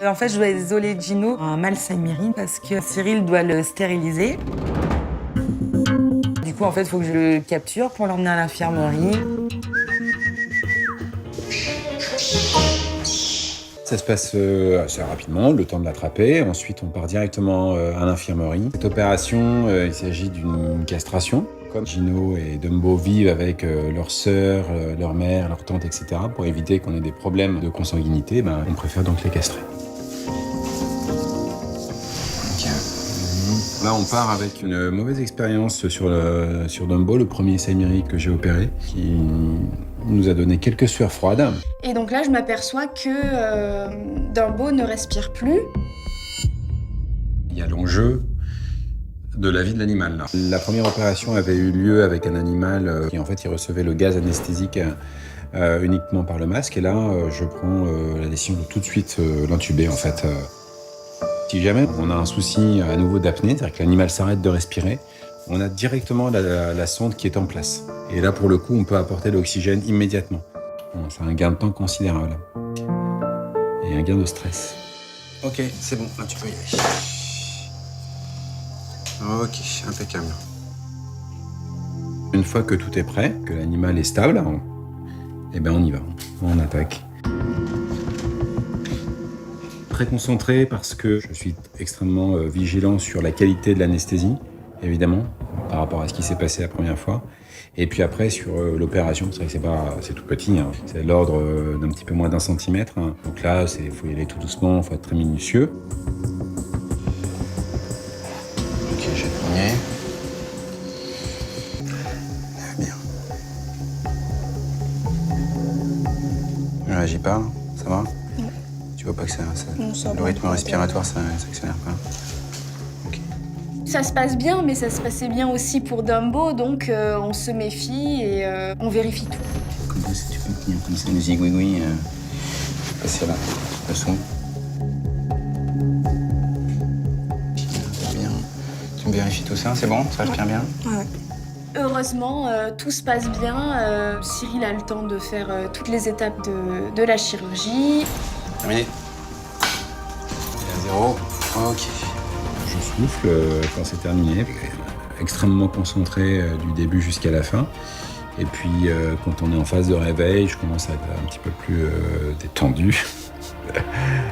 En fait, je dois isoler Gino un mal Saint-Méry parce que Cyril doit le stériliser. Du coup, en fait, il faut que je le capture pour l'emmener à l'infirmerie. Ça se passe assez rapidement, le temps de l'attraper. Ensuite, on part directement à l'infirmerie. Cette opération, il s'agit d'une castration. Comme Gino et Dumbo vivent avec leur sœur, leur mère, leur tante, etc., pour éviter qu'on ait des problèmes de consanguinité, on préfère donc les castrer. Okay. Là, on part avec une mauvaise expérience sur Dumbo, le premier Saint-Méry que j'ai opéré, qui nous a donné quelques sueurs froides. Et donc là, je m'aperçois que Dumbo ne respire plus. Il y a l'enjeu de la vie de l'animal. Là. La première opération avait eu lieu avec un animal qui, en fait, il recevait le gaz anesthésique uniquement par le masque. Et là, je prends la décision de tout de suite l'intuber, en fait. Si jamais on a un souci à nouveau d'apnée, c'est-à-dire que l'animal s'arrête de respirer, on a directement la sonde qui est en place. Et là, pour le coup, on peut apporter l'oxygène immédiatement. Bon, c'est un gain de temps considérable. Et un gain de stress. Ok, c'est bon, là tu peux y aller. Ok, impeccable. Une fois que tout est prêt, que l'animal est stable, eh ben on y va, on attaque. Très concentré parce que je suis extrêmement vigilant sur la qualité de l'anesthésie, évidemment, par rapport à ce qui s'est passé la première fois. Et puis après, sur l'opération, c'est vrai que c'est tout petit, hein. C'est de l'ordre d'un petit peu moins d'1 centimètre. Hein. Donc là, il faut y aller tout doucement, il faut être très minutieux. Ok, j'ai le premier. Bien. Ne réagis pas, ça va? Non. Tu vois pas que Non, le rythme respiratoire, ça s'accélère pas? Ok. Ça se passe bien, mais ça se passait bien aussi pour Dumbo, donc on se méfie et on vérifie tout. Comme ça, si tu peux tenir comme ça, le zigouigoui, passer là, le son. Bien. Tu me vérifies tout ça, c'est bon? Ça respire bien? Ouais. Heureusement, tout se passe bien. Cyril a le temps de faire toutes les étapes de la chirurgie. Terminé. Il est à 0. Ok. Je souffle quand c'est terminé. Extrêmement concentré du début jusqu'à la fin. Et puis, quand on est en phase de réveil, je commence à être un petit peu plus détendu.